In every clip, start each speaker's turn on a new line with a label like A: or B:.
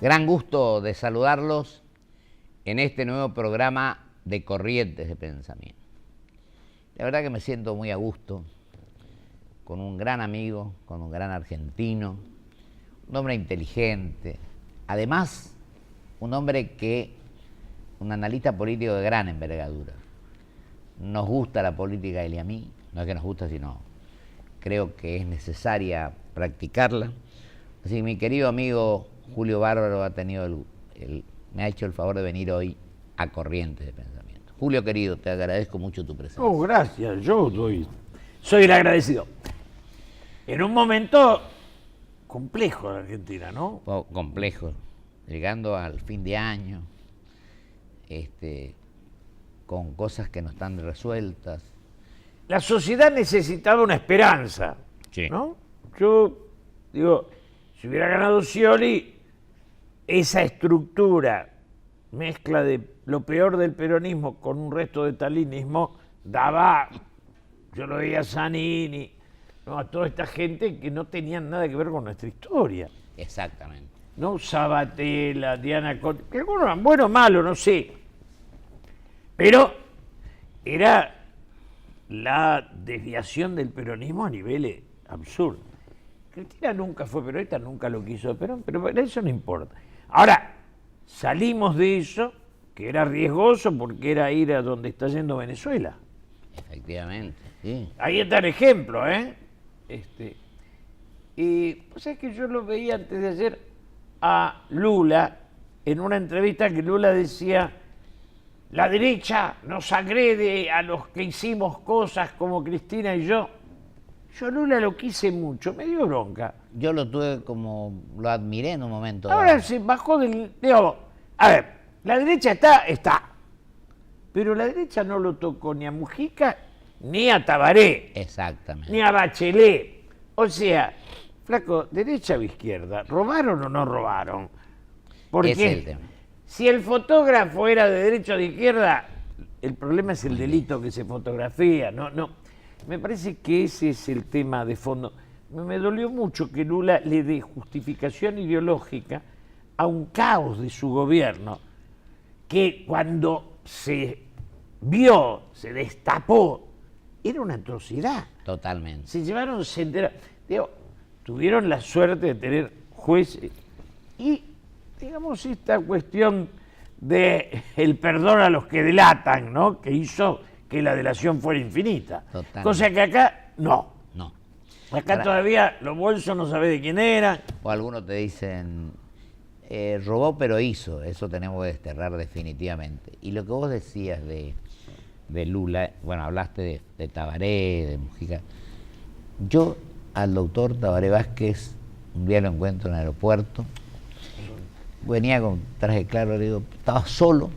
A: Gran gusto de saludarlos en este nuevo programa de Corrientes de Pensamiento. La verdad que me siento muy a gusto con un gran amigo, con un gran argentino, un hombre inteligente, además un hombre un analista político de gran envergadura. Nos gusta la política a él y a mí, no es que nos gusta, sino creo que es necesaria practicarla. Así que mi querido amigo Julio Bárbaro me ha hecho el favor de venir hoy a Corrientes de Pensamiento. Julio querido, te agradezco mucho tu presencia.
B: Oh, gracias, soy el agradecido. En un momento complejo de Argentina, ¿no?
A: Complejo, llegando al fin de año, con cosas que no están resueltas.
B: La sociedad necesitaba una esperanza,
A: Sí.
B: ¿no? Yo digo, si hubiera ganado Scioli, esa estructura, mezcla de lo peor del peronismo con un resto de stalinismo, yo lo veía a Zanini, ¿no? A toda esta gente que no tenían nada que ver con nuestra historia.
A: Exactamente.
B: ¿No? Sabatella, Diana Cot, que algunos eran buenos o malos, no sé. Pero era la desviación del peronismo a niveles absurdos. Cristina nunca fue peronista, nunca lo quiso Perón, pero eso no importa. Ahora, salimos de eso, que era riesgoso porque era ir a donde está yendo Venezuela.
A: Efectivamente, sí.
B: Ahí está el ejemplo, ¿eh? Y pues es que yo lo veía antes de ayer a Lula en una entrevista que Lula decía: la derecha nos agrede a los que hicimos cosas como Cristina y yo. Yo a Lula lo quise mucho, me dio bronca.
A: Yo lo admiré en un momento.
B: Ahora se bajó del... Digo, a ver, la derecha está. Pero la derecha no lo tocó ni a Mujica, ni a Tabaré,
A: Exactamente.
B: ni a Bachelet. O sea, flaco, derecha o izquierda, ¿robaron o no robaron? Porque
A: Ese es el tema.
B: si el fotógrafo era de derecha o de izquierda, el problema es el delito que se fotografía. No. Me parece que ese es el tema de fondo. Me dolió mucho que Lula le dé justificación ideológica a un caos de su gobierno, que cuando se destapó, era una atrocidad.
A: Totalmente.
B: Se llevaron tuvieron la suerte de tener jueces y, digamos, esta cuestión de el perdón a los que delatan, ¿no? Que hizo que la delación fuera infinita.
A: Totalmente.
B: Cosa que acá no.
A: No.
B: Acá todavía los bolsos no sabés de quién eran.
A: O algunos te dicen, robó pero hizo. Eso tenemos que desterrar definitivamente. Y lo que vos decías de Lula, bueno, hablaste de Tabaré, de Mujica. Yo al doctor Tabaré Vázquez un día lo encuentro en el aeropuerto, venía con traje claro, le digo, estaba solo,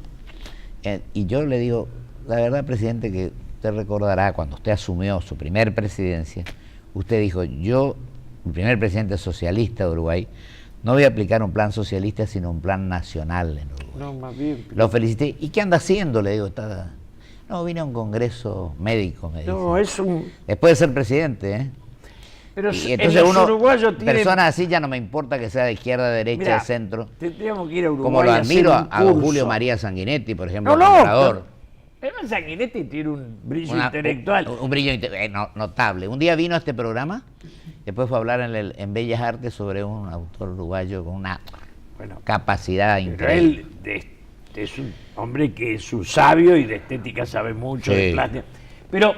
A: y yo le digo, la verdad, presidente, que usted recordará cuando usted asumió su primer presidencia, usted dijo, yo, el primer presidente socialista de Uruguay, no voy a aplicar un plan socialista, sino un plan nacional en Uruguay.
B: No, más bien.
A: Lo felicité. ¿Y qué anda haciendo? Le digo, no, vine a un congreso médico, me dice.
B: No, es un...
A: Después de ser presidente, ¿eh?
B: Pero
A: Y entonces
B: los uruguayos tienen...
A: personas así ya no me importa que sea de izquierda, de derecha,
B: Mirá,
A: de centro.
B: tendríamos que ir a Uruguay
A: Como lo
B: a hacer
A: admiro
B: un
A: a don
B: curso.
A: Julio María Sanguinetti, por ejemplo,
B: No,
A: fundador.
B: Además, Sanguinetti tiene un brillo intelectual.
A: Un brillo notable. Un día vino a este programa, después fue a hablar en Bellas Artes sobre un autor uruguayo con una capacidad
B: Pero
A: increíble.
B: él es un hombre que es un sabio y de estética sabe mucho,
A: Sí.
B: de plástica. Pero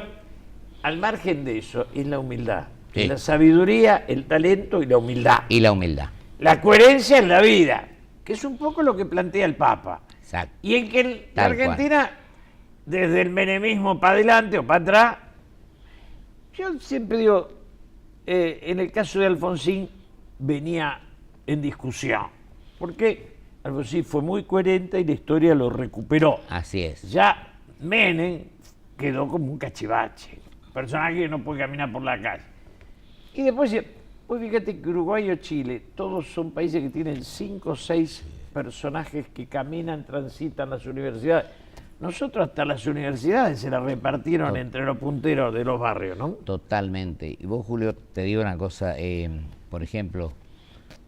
B: al margen de eso, es la humildad.
A: Sí.
B: Es la sabiduría, el talento y la humildad.
A: Y la humildad.
B: La coherencia en la vida, que es un poco lo que plantea el Papa.
A: Exacto.
B: Y en que la
A: Tal
B: Argentina, desde el menemismo para adelante o para atrás, yo siempre digo, en el caso de Alfonsín venía en discusión, porque Alfonsín fue muy coherente y la historia lo recuperó.
A: Así es.
B: Ya Menem quedó como un cachivache, personaje que no puede caminar por la calle. Y después, pues fíjate que Uruguay o Chile, todos son países que tienen 5 o 6 personajes que caminan, transitan las universidades. Nosotros hasta las universidades se las repartieron entre los punteros de los barrios, ¿no?
A: Totalmente. Y vos, Julio, te digo una cosa, por ejemplo,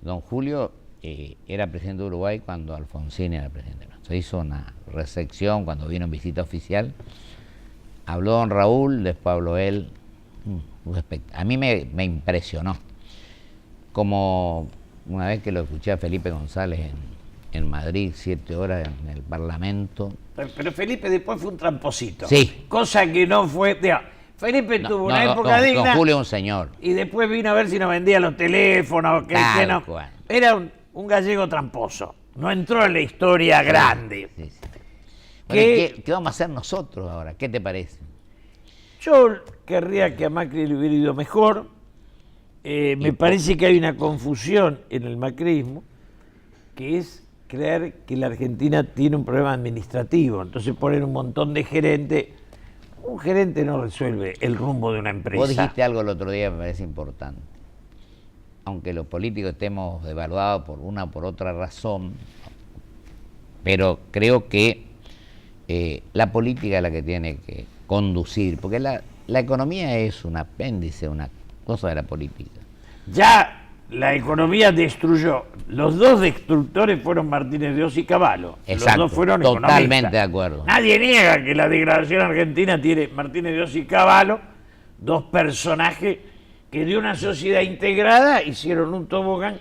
A: don Julio era presidente de Uruguay cuando Alfonsín era presidente nuestro. Hizo una recepción cuando vino en visita oficial. Habló don Raúl, después habló él. A mí me impresionó. Como una vez que lo escuché a Felipe González en Madrid, 7 horas en el Parlamento.
B: Pero Felipe después fue un tramposito.
A: Sí.
B: Cosa que no fue... Felipe tuvo una época digna.
A: Don Julio es un señor.
B: Y después vino a ver si nos vendía los teléfonos. Que no. Era un gallego tramposo. No entró en la historia grande.
A: Sí. Bueno, ¿qué vamos a hacer nosotros ahora? ¿Qué te parece?
B: Yo querría que a Macri le hubiera ido mejor. Me parece que hay una confusión en el macrismo, que es creer que la Argentina tiene un problema administrativo. Entonces ponen un montón de gerentes. Un gerente no resuelve el rumbo de una empresa.
A: Vos dijiste algo el otro día que me parece importante. Aunque los políticos estemos devaluados por una o por otra razón, pero creo que la política es la que tiene que conducir, porque la economía es un apéndice, una cosa de la política.
B: Ya la economía destruyó. Los dos destructores fueron Martínez de Oz y Cavallo.
A: Exacto,
B: los dos fueron
A: totalmente
B: economistas.
A: de acuerdo.
B: Nadie niega que la degradación argentina tiene Martínez de Oz y Cavallo, dos personajes que de una sociedad integrada hicieron un tobogán.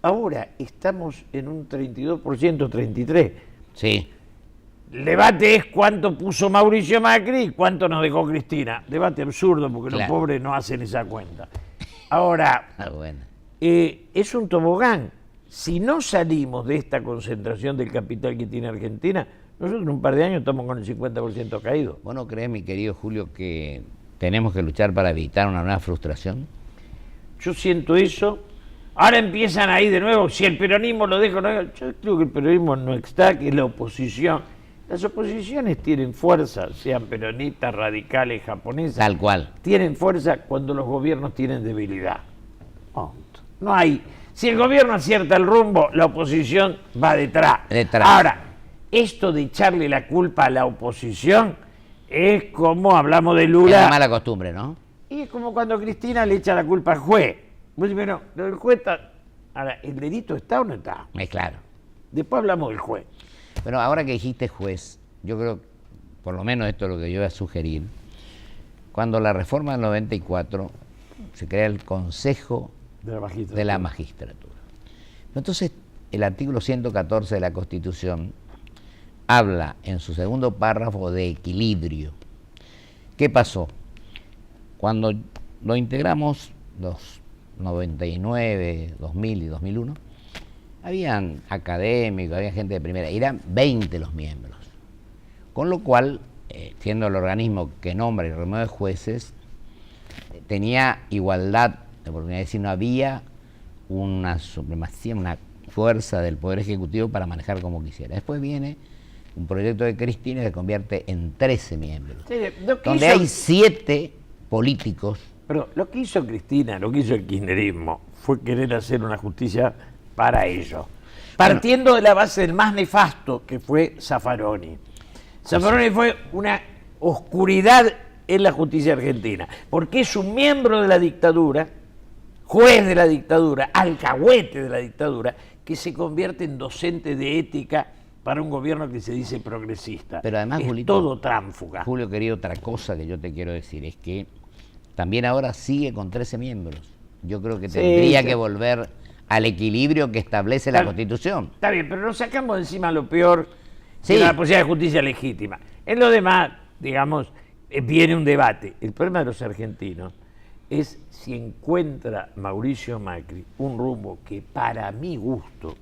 B: Ahora estamos en un 32%, 33%.
A: Sí.
B: El debate es cuánto puso Mauricio Macri y cuánto nos dejó Cristina. Debate absurdo porque
A: Claro.
B: los pobres no hacen esa cuenta. Ahora,
A: Bueno.
B: es un tobogán. Si no salimos de esta concentración del capital que tiene Argentina, nosotros en un par de años estamos con el 50% caído.
A: ¿Vos no crees, mi querido Julio, que tenemos que luchar para evitar una nueva frustración?
B: Yo siento eso. Ahora empiezan ahí de nuevo, si el peronismo lo deja, no, yo creo que el peronismo no está, que es la oposición. Las oposiciones tienen fuerza, sean peronistas, radicales, japonesas.
A: Tal cual.
B: Tienen fuerza cuando los gobiernos tienen debilidad. No hay. Si el gobierno acierta el rumbo, la oposición va detrás. Ahora, esto de echarle la culpa a la oposición es como hablamos de Lula.
A: Es una mala costumbre, ¿no?
B: Y es como cuando Cristina le echa la culpa al juez. Vos decís, bueno, lo del juez está... Ahora, ¿el delito está o no está?
A: Es claro.
B: Después hablamos del juez.
A: Pero ahora que dijiste juez, yo creo, por lo menos esto es lo que yo voy a sugerir, cuando la reforma del 94 se crea el Consejo de la Magistratura. Entonces, el artículo 114 de la Constitución habla en su segundo párrafo de equilibrio. ¿Qué pasó? Cuando lo integramos los 99, 2000 y 2001, habían académicos, había gente de primera, eran 20 los miembros. Con lo cual, siendo el organismo que nombra y remueve jueces, tenía igualdad de oportunidad, es decir, no había una supremacía, una fuerza del Poder Ejecutivo para manejar como quisiera. Después viene un proyecto de Cristina que se convierte en 13 miembros,
B: Sí,
A: donde hay 7 políticos.
B: Pero lo que hizo Cristina, lo que hizo el kirchnerismo, fue querer hacer una justicia para ellos. Partiendo de la base del más nefasto, que fue Zaffaroni. Zaffaroni fue una oscuridad en la justicia argentina, porque es un miembro de la dictadura, juez de la dictadura, alcahuete de la dictadura, que se convierte en docente de ética para un gobierno que se dice progresista.
A: Pero además,
B: es
A: Julito,
B: todo tránfuga.
A: Julio, querido, otra cosa que yo te quiero decir es que también ahora sigue con 13 miembros. Yo creo que tendría que volver al equilibrio que establece la Constitución.
B: Está bien, pero nos sacamos de encima lo peor,
A: Sí.
B: la posibilidad de justicia legítima. En lo demás, digamos, viene un debate. El problema de los argentinos es si encuentra Mauricio Macri un rumbo que para mi gusto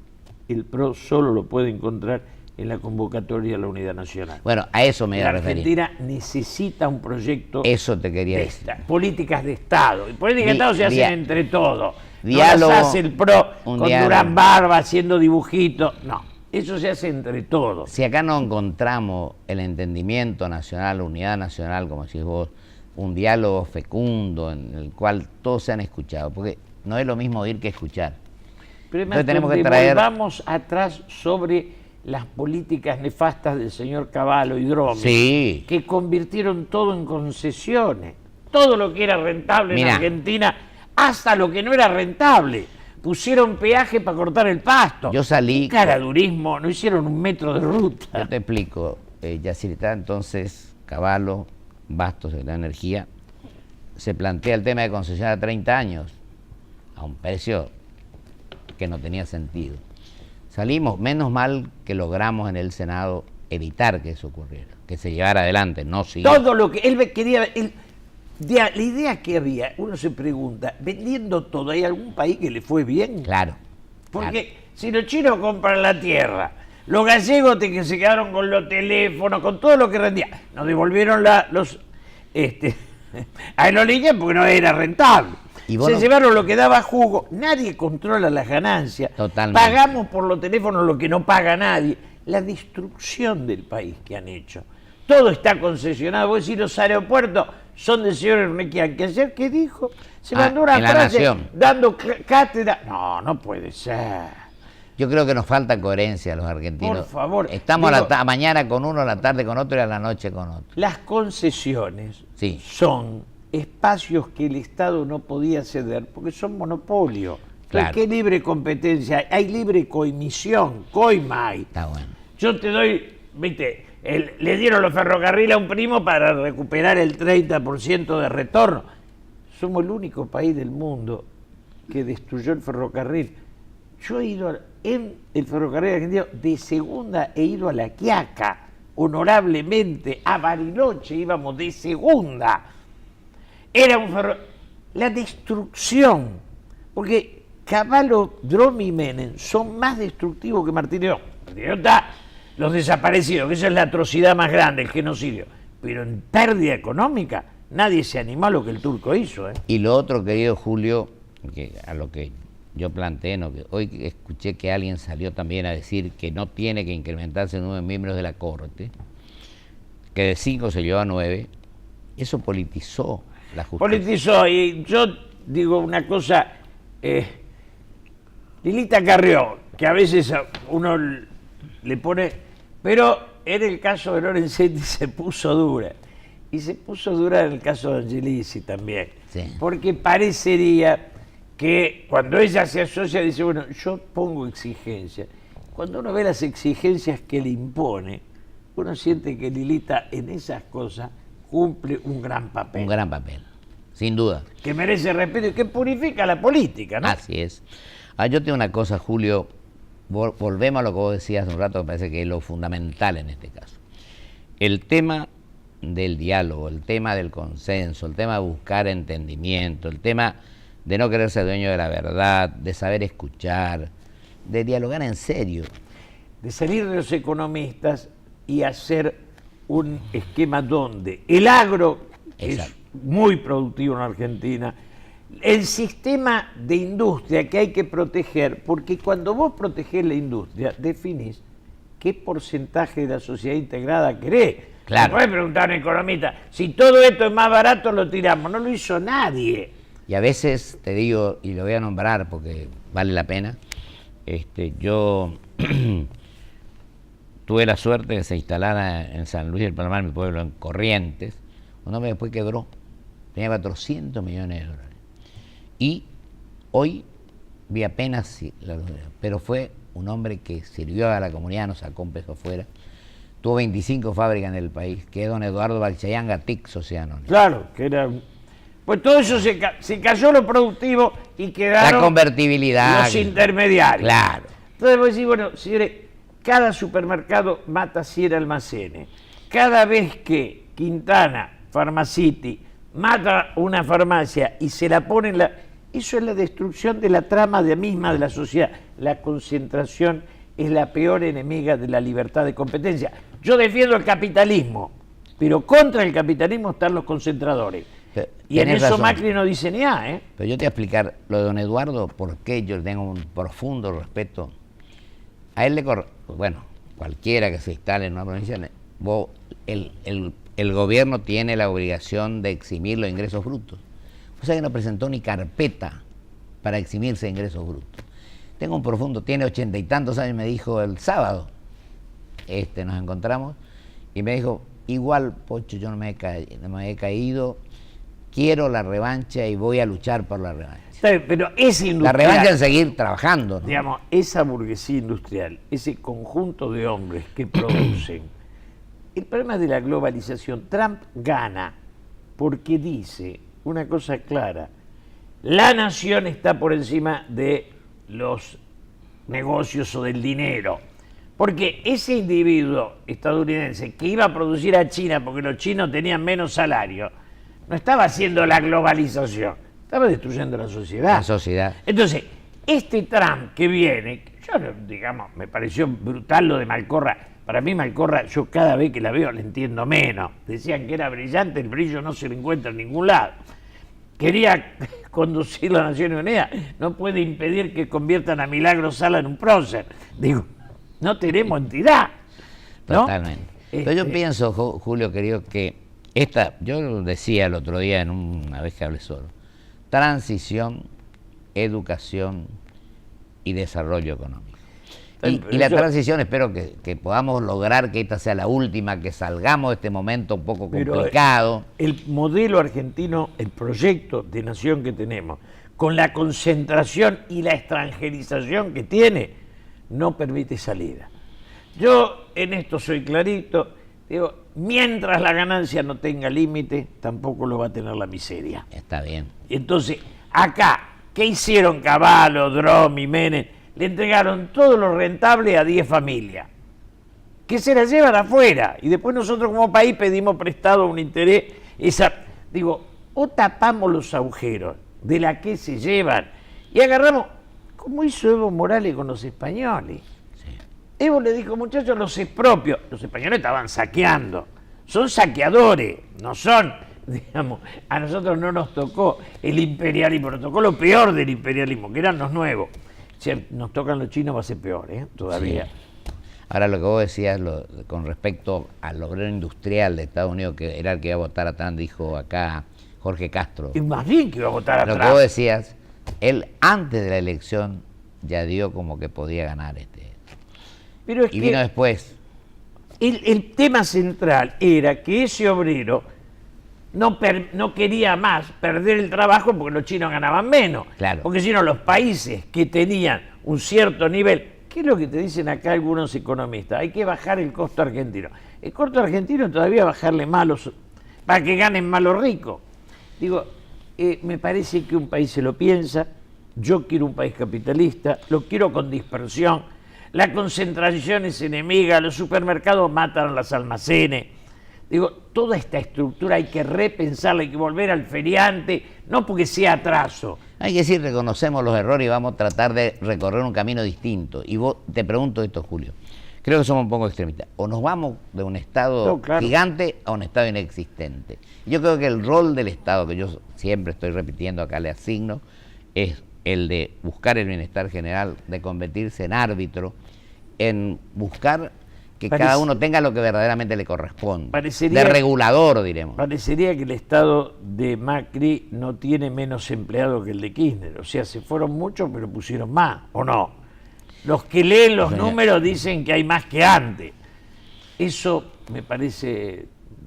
B: el PRO solo lo puede encontrar en la convocatoria a la unidad nacional.
A: Bueno, a eso me iba a
B: La
A: referir.
B: Argentina necesita un proyecto
A: Eso te quería
B: de
A: decir.
B: políticas de Estado. Y políticas de Estado se hacen entre todos.
A: Diálogo,
B: no las hace el PRO con
A: diálogo.
B: Durán Barba haciendo dibujitos. No, eso se hace entre todos.
A: Si acá no encontramos el entendimiento nacional, unidad nacional, como decís vos, un diálogo fecundo en el cual todos sean escuchados, porque no es lo mismo oír que escuchar.
B: Pero
A: Entonces tenemos que traer...
B: Vamos atrás sobre las políticas nefastas del señor Cavallo y Dromi,
A: Sí.
B: que convirtieron todo en concesiones. Todo lo que era rentable en
A: Mirá.
B: Argentina, hasta lo que no era rentable. pusieron peaje para cortar el pasto.
A: Yo salí...
B: Caradurismo, no hicieron un metro de ruta.
A: Yo te explico, Yacirita, entonces Cavallo, Bastos de la Energía, se plantea el tema de concesionar a 30 años, a un precio que no tenía sentido. Salimos, menos mal que logramos en el Senado evitar que eso ocurriera, que se llevara adelante, no sí.
B: Todo lo que él quería... la idea que había, uno se pregunta, vendiendo todo, ¿hay algún país que le fue bien?
A: Claro.
B: Porque si los chinos compran la tierra, los gallegos que se quedaron con los teléfonos, con todo lo que rendía, nos devolvieron los aerolíneas porque no era rentable. Se llevaron lo que daba jugo, nadie controla las ganancias.
A: Totalmente.
B: Pagamos por los teléfonos lo que no paga nadie. La destrucción del país que han hecho. Todo está concesionado. Vos decís, los aeropuertos son del señor Ernequian, que ayer, ¿qué dijo? Se mandó una frase dando cátedra. No, no puede ser.
A: Yo creo que nos falta coherencia a los argentinos.
B: Por favor.
A: Estamos mañana con uno, a la tarde con otro y a la noche con otro.
B: Las concesiones
A: sí.
B: son espacios que el Estado no podía ceder porque son monopolio.
A: Claro.
B: ¿Qué libre competencia? Hay libre coimisión, coima.
A: Está bueno.
B: Yo te doy, viste, le dieron los ferrocarriles a un primo para recuperar el 30% de retorno. Somos el único país del mundo que destruyó el ferrocarril. Yo he ido en el ferrocarril argentino de segunda, he ido a La Quiaca, honorablemente, a Bariloche íbamos de segunda. Era un ferrocarril. La destrucción, porque Cavallo, Dromi y Menem son más destructivos que Martínez. Martínez está los desaparecidos, que esa es la atrocidad más grande, el genocidio. Pero en pérdida económica, nadie se animó a lo que el turco hizo.
A: Y lo otro, querido Julio, que a lo que yo planteé, ¿no? Que hoy escuché que alguien salió también a decir que no tiene que incrementarse el número de miembros de la Corte, que de 5 se llevó a 9, eso politizó la justicia.
B: Politizó, y yo digo una cosa, Lilita Carrió, que a veces uno le pone, pero en el caso de Lorenzetti se puso dura, y se puso dura en el caso de Angelici también,
A: sí.
B: Porque parecería que cuando ella se asocia dice, bueno, yo pongo exigencias. Cuando uno ve las exigencias que le impone, uno siente que Lilita en esas cosas cumple un gran papel.
A: Un gran papel, sin duda.
B: Que merece respeto y que purifica la política, ¿no?
A: Así es. Yo tengo una cosa, Julio, volvemos a lo que vos decías hace un rato, que parece que es lo fundamental en este caso. El tema del diálogo, el tema del consenso, el tema de buscar entendimiento, el tema de no querer ser dueño de la verdad, de saber escuchar, de dialogar en serio.
B: De salir de los economistas y hacer un esquema donde el agro, que es muy productivo en Argentina, el sistema de industria que hay que proteger, porque cuando vos protegés la industria, definís qué porcentaje de la sociedad integrada querés.
A: Claro.
B: No podés preguntar a un economista, si todo esto es más barato lo tiramos, no lo hizo nadie.
A: Y a veces te digo, y lo voy a nombrar porque vale la pena, yo tuve la suerte de que se instalara en San Luis del Palmar, mi pueblo, en Corrientes. Un hombre después quebró, tenía 400 millones de dólares. Y hoy vi apenas, pero fue un hombre que sirvió a la comunidad, nos sacó un peso afuera. Tuvo 25 fábricas en el país, que es don Eduardo Balchayanga Tix Océano.
B: Claro, que era... Pues todo eso se cayó lo productivo y quedaron
A: la convertibilidad,
B: los intermediarios.
A: Claro.
B: Entonces vos decís, bueno, señores, cada supermercado mata 100 almacenes. Cada vez que Quintana, Pharmacity, mata una farmacia y se la pone en la... Eso es la destrucción de la trama misma de la sociedad. La concentración es la peor enemiga de la libertad de competencia. Yo defiendo el capitalismo, pero contra el capitalismo están los concentradores. Y en eso razón. Macri no dice ni A, ¿eh?
A: Pero yo te voy a explicar lo de don Eduardo, por qué yo le tengo un profundo respeto. A él le bueno, cualquiera que se instale en una provincia, el gobierno tiene la obligación de eximir los ingresos brutos. O sea que no presentó ni carpeta para eximirse de ingresos brutos. Tengo un profundo, tiene 80 y tantos años, me dijo el sábado, nos encontramos, y me dijo, igual, Pocho, yo no me he caído, quiero la revancha y voy a luchar por la revancha.
B: Está bien, pero ese
A: La
B: industrial,
A: revancha es seguir trabajando, ¿no?
B: digamos, esa burguesía industrial, ese conjunto de hombres que producen, el problema de la globalización, Trump gana porque dice una cosa clara: la nación está por encima de los negocios o del dinero. Porque ese individuo estadounidense que iba a producir a China porque los chinos tenían menos salario, no estaba haciendo la globalización, estaba destruyendo la sociedad.
A: La sociedad.
B: Entonces, este Trump que viene, que yo, digamos, me pareció brutal lo de Malcorra. Para mí Malcorra, yo cada vez que la veo la entiendo menos. Decían que era brillante, el brillo no se lo encuentra en ningún lado. Quería conducir la Naciones Unidas, no puede impedir que conviertan a Milagro Sala en un prócer. Digo, no tenemos entidad, ¿no?
A: Totalmente. Pero yo pienso, Julio querido, que yo lo decía el otro día una vez que hablé solo: transición, educación y desarrollo económico. Y la transición, espero que podamos lograr que esta sea la última, que salgamos de este momento un poco complicado.
B: El modelo argentino, el proyecto de nación que tenemos, con la concentración y la extranjerización que tiene, no permite salida. Yo en esto soy clarito, digo, mientras la ganancia no tenga límite, tampoco lo va a tener la miseria.
A: Está bien.
B: Entonces, acá, ¿qué hicieron Cavallo, Drom y Menem? Le entregaron todo lo rentable a 10 familias, que se la llevan afuera, y después nosotros como país pedimos prestado un interés. Digo, o tapamos los agujeros de la que se llevan y agarramos, como hizo Evo Morales con los españoles.
A: Sí.
B: Evo le dijo: muchachos, los expropios. Los españoles estaban saqueando, son saqueadores, no son, digamos, a nosotros no nos tocó el imperialismo, nos tocó lo peor del imperialismo, que eran los nuevos. Si nos tocan los chinos va a ser peor, todavía.
A: Sí. Ahora, lo que vos decías con respecto al obrero industrial de Estados Unidos, que era el que iba a votar a Trump, dijo acá Jorge Castro.
B: Y más bien que iba a votar a
A: Lo
B: Trump.
A: que vos decías, él antes de la elección ya dio como que podía ganar
B: Pero es
A: y
B: que
A: vino después.
B: el tema central era que ese obrero no quería más perder el trabajo porque los chinos ganaban menos.
A: Claro.
B: Porque si no, los países que tenían un cierto nivel, ¿qué es lo que te dicen acá algunos economistas? Hay que bajar el costo argentino. El costo argentino todavía bajarle malos, para que ganen más los ricos. Digo, me parece que un país se lo piensa. Yo quiero un país capitalista, lo quiero con dispersión. La concentración es enemiga, los supermercados matan a los almacenes. Digo, toda esta estructura hay que repensarla, hay que volver al feriante, no porque sea atraso.
A: Hay que decir, reconocemos los errores y vamos a tratar de recorrer un camino distinto. Y vos, te pregunto esto, Julio, creo que somos un poco extremistas. O nos vamos de un Estado gigante a un Estado inexistente. Yo creo que el rol del Estado, que yo siempre estoy repitiendo, acá le asigno, es el de buscar el bienestar general, de convertirse en árbitro, en buscar que cada uno tenga lo que verdaderamente le corresponde. De regulador, diremos.
B: Parecería que el Estado de Macri no tiene menos empleados que el de Kirchner. O sea, se fueron muchos, pero pusieron más, ¿o no? Los que leen los números dicen que hay más que antes. Eso me parece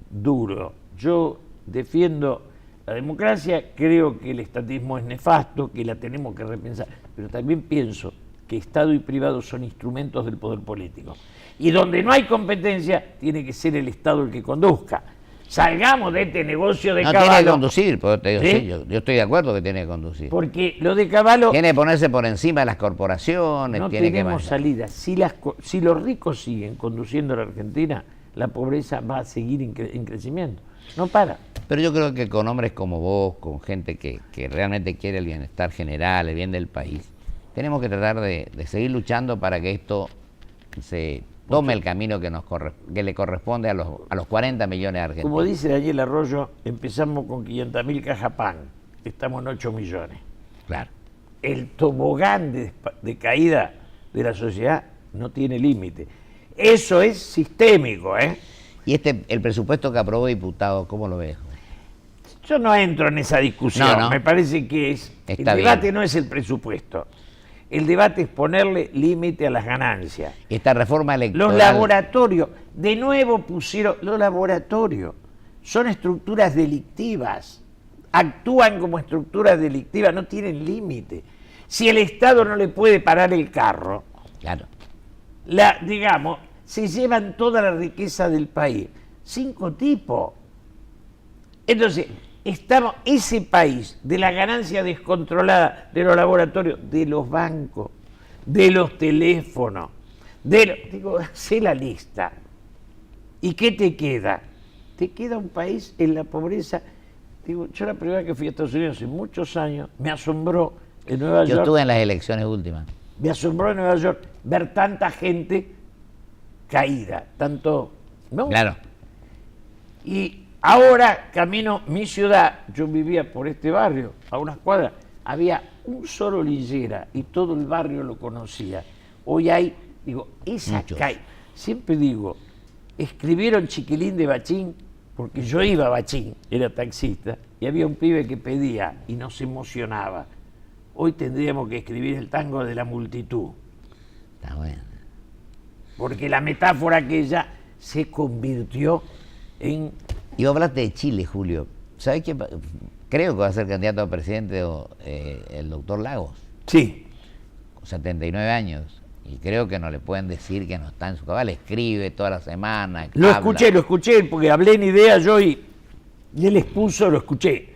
B: duro. Yo defiendo la democracia, creo que el estatismo es nefasto, que la tenemos que repensar, pero también pienso que Estado y privado son instrumentos del poder político. Y donde no hay competencia, tiene que ser el Estado el que conduzca. Salgamos de este negocio de Cavallo.
A: No tiene que conducir, pero te digo, ¿sí? Yo estoy de acuerdo que tiene que conducir.
B: Porque lo de Cavallo...
A: Tiene que ponerse por encima de las corporaciones.
B: No
A: tiene
B: tenemos
A: que
B: salida. Si los ricos siguen conduciendo a la Argentina, la pobreza va a seguir en crecimiento. No para.
A: Pero yo creo que con hombres como vos, con gente que realmente quiere el bienestar general, el bien del país, tenemos que tratar de seguir luchando para que esto se tome el camino que le corresponde a los 40 millones de argentinos.
B: Como dice Daniel Arroyo, empezamos con 500.000 cajas pan, estamos en 8 millones.
A: Claro.
B: El tobogán de caída de la sociedad no tiene límite. Eso es sistémico, ¿eh?
A: Y el presupuesto que aprobó diputado, ¿cómo lo ves?
B: Yo no entro en esa discusión.
A: No.
B: Me parece que el debate no es el presupuesto. El debate es ponerle límite a las ganancias.
A: Esta reforma electoral...
B: Los laboratorios, de nuevo pusieron... Los laboratorios son estructuras delictivas. actúan como estructuras delictivas, no tienen límite. Si el Estado no le puede parar el carro,
A: Claro.
B: digamos, se llevan toda la riqueza del país. 5 tipos. Entonces, ese país de la ganancia descontrolada de los laboratorios, de los bancos, de los teléfonos, digo, sé la lista. ¿Y qué te queda? Te queda un país en la pobreza. Digo, yo la primera vez que fui a Estados Unidos hace muchos años, me asombró en Nueva York.
A: Yo estuve en las elecciones últimas.
B: Me asombró en Nueva York ver tanta gente caída, tanto, ¿no?
A: Claro.
B: Y ahora camino mi ciudad, yo vivía por este barrio, a unas cuadras, había un solo lillera y todo el barrio lo conocía. Hoy hay, digo, esa
A: Muchos.
B: calle, siempre digo, escribieron Chiquilín de Bachín, porque yo iba a Bachín, era taxista, y había un pibe que pedía y nos emocionaba. Hoy tendríamos que escribir el tango de la multitud,
A: Está bueno.
B: porque la metáfora aquella se convirtió en...
A: Y vos hablaste de Chile, Julio. ¿Sabés qué? Creo que va a ser candidato a presidente el doctor Lagos,
B: Sí,
A: con 79 años. Y creo que no le pueden decir que no está en su cabal. Escribe toda la semana.
B: lo
A: habla.
B: escuché, porque hablé en idea yo y él expuso, lo escuché.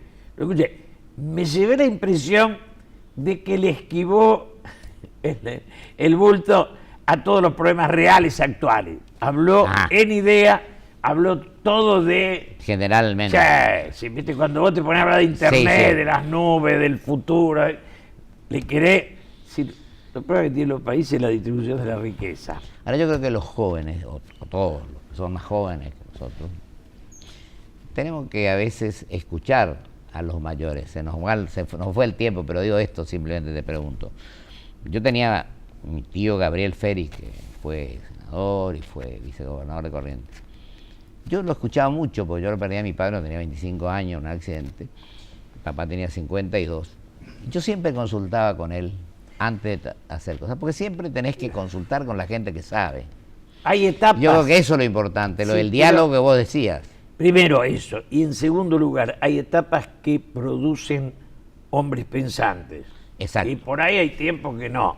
B: Me llevé la impresión de que le esquivó el bulto a todos los problemas reales actuales. Habló en idea, habló todo de...
A: Generalmente.
B: Sí, viste, cuando vos te pones a hablar de internet,
A: Sí.
B: de las nubes, del futuro, le querés decir, lo peor que tienen los países es la distribución de la riqueza.
A: Ahora yo creo que los jóvenes, o todos los que son más jóvenes que nosotros, tenemos que a veces escuchar a los mayores. Se nos fue el tiempo, pero digo esto, simplemente te pregunto. Yo tenía mi tío Gabriel Félix, que fue senador y fue vicegobernador de Corrientes. Yo lo escuchaba mucho, porque yo lo perdí a mi padre, tenía 25 años, un accidente. Mi papá tenía 52. Yo siempre consultaba con él antes de hacer cosas, porque siempre tenés que consultar con la gente que sabe.
B: Hay etapas.
A: Yo creo que eso es lo importante, lo
B: Sí,
A: del
B: pero-
A: diálogo que vos decías.
B: Primero eso, y en segundo lugar, hay etapas que producen hombres pensantes.
A: Exacto.
B: Y por ahí hay tiempos que no.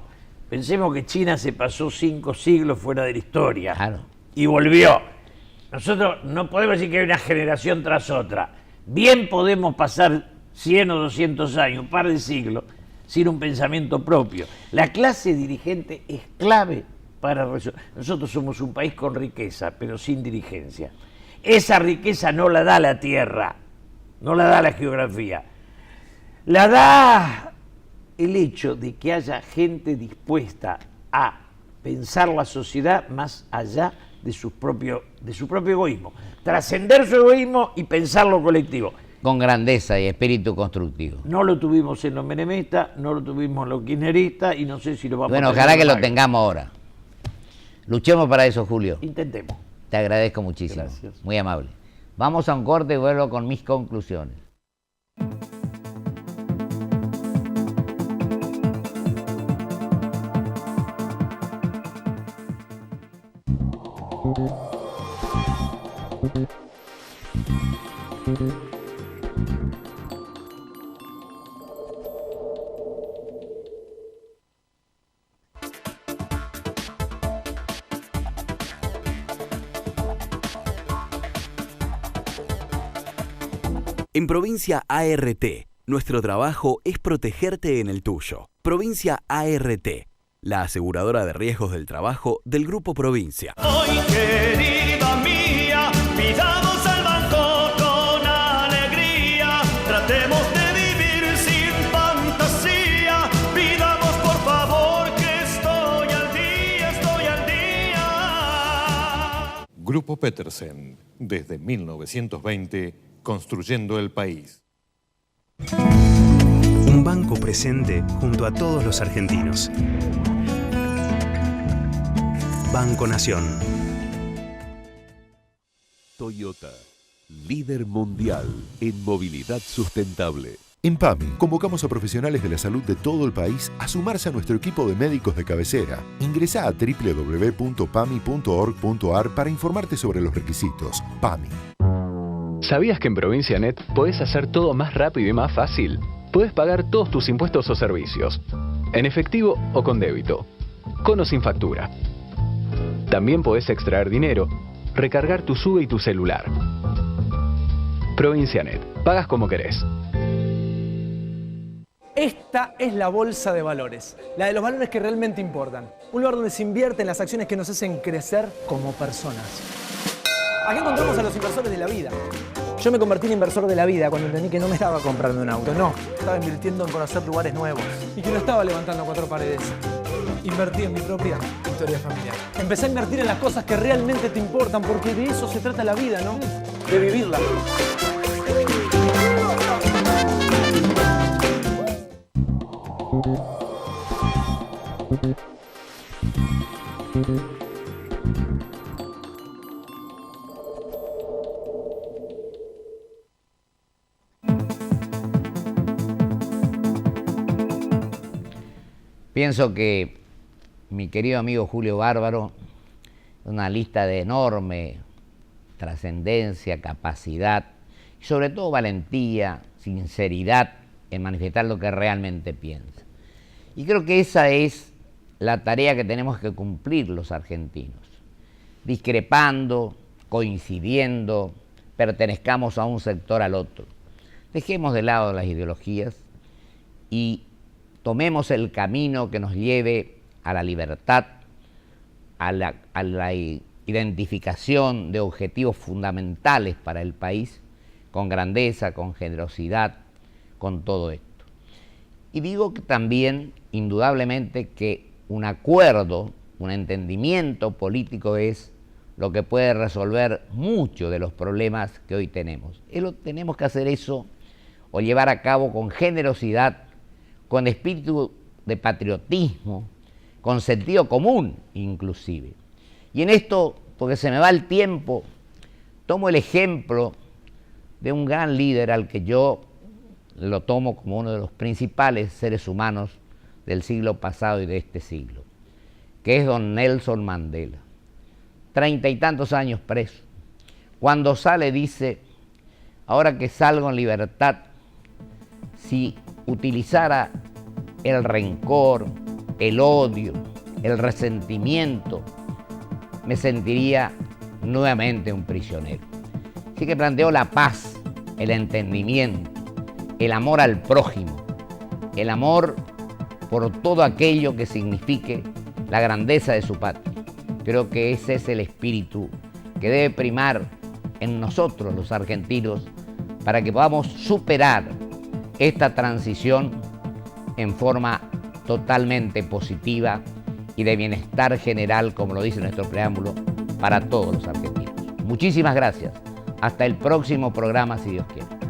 B: Pensemos que China se pasó 5 siglos fuera de la historia.
A: Claro.
B: Y volvió. Nosotros no podemos decir que hay una generación tras otra. Bien podemos pasar 100 o 200 años, un par de siglos, sin un pensamiento propio. La clase dirigente es clave para resolver. Nosotros somos un país con riqueza, pero sin dirigencia. Esa riqueza no la da la tierra, no la da la geografía. La da el hecho de que haya gente dispuesta a pensar la sociedad más allá de su propio egoísmo. Trascender su egoísmo y pensar lo colectivo.
A: Con grandeza y espíritu constructivo.
B: No lo tuvimos en los menemistas, no lo tuvimos en los kirchneristas y no sé si lo vamos
A: Bueno,
B: a tener.
A: ojalá que lo
B: más.
A: tengamos ahora. Luchemos para eso, Julio.
B: Intentemos.
A: Te agradezco muchísimo.
B: Gracias.
A: Muy amable. Vamos a un corte y vuelvo con mis conclusiones.
C: En Provincia ART, nuestro trabajo es protegerte en el tuyo. Provincia ART, la aseguradora de riesgos del trabajo del Grupo Provincia.
D: Hoy, querida mía, pidamos al banco con alegría. Tratemos de vivir sin fantasía. Pidamos por favor que estoy al día.
E: Grupo Petersen, desde 1920, construyendo el país.
F: Un banco presente junto a todos los argentinos. Banco Nación.
G: Toyota, líder mundial en movilidad sustentable.
H: En PAMI, convocamos a profesionales de la salud de todo el país a sumarse a nuestro equipo de médicos de cabecera. Ingresá a www.pami.org.ar para informarte sobre los requisitos. PAMI.
I: ¿Sabías que en Provincianet podés hacer todo más rápido y más fácil? Podés pagar todos tus impuestos o servicios, en efectivo o con débito, con o sin factura. También podés extraer dinero, recargar tu SUBE y tu celular. Provincianet, pagas como querés.
J: Esta es la bolsa de valores, la de los valores que realmente importan. Un lugar donde se invierte en las acciones que nos hacen crecer como personas. Aquí encontramos a los inversores de la vida. Yo me convertí en inversor de la vida cuando entendí que no me estaba comprando un auto, no. Estaba invirtiendo en conocer lugares nuevos y que no estaba levantando 4 paredes. Invertí en mi propia historia familiar. Empecé a invertir en las cosas que realmente te importan, porque de eso se trata la vida, ¿no? De vivirla.
A: Pienso que mi querido amigo Julio Bárbaro, una lista de enorme trascendencia, capacidad y sobre todo valentía, sinceridad en manifestar lo que realmente piensa. Y creo que esa es la tarea que tenemos que cumplir los argentinos. Discrepando, coincidiendo, pertenezcamos a un sector al otro. Dejemos de lado las ideologías y tomemos el camino que nos lleve a la libertad, a la identificación de objetivos fundamentales para el país, con grandeza, con generosidad, con todo esto. Y digo que también, indudablemente, que un acuerdo, un entendimiento político es lo que puede resolver muchos de los problemas que hoy tenemos. Tenemos que hacer eso o llevar a cabo con generosidad, con espíritu de patriotismo, con sentido común inclusive. Y en esto, porque se me va el tiempo, tomo el ejemplo de un gran líder al que yo lo tomo como uno de los principales seres humanos del siglo pasado y de este siglo, que es don Nelson Mandela. 30 y tantos años preso. Cuando sale dice, ahora que salgo en libertad, si utilizara el rencor, el odio, el resentimiento, me sentiría nuevamente un prisionero. Así que planteó la paz, el entendimiento, el amor al prójimo, el amor por todo aquello que signifique la grandeza de su patria. Creo que ese es el espíritu que debe primar en nosotros los argentinos para que podamos superar esta transición en forma totalmente positiva y de bienestar general, como lo dice nuestro preámbulo, para todos los argentinos. Muchísimas gracias. Hasta el próximo programa, si Dios quiere.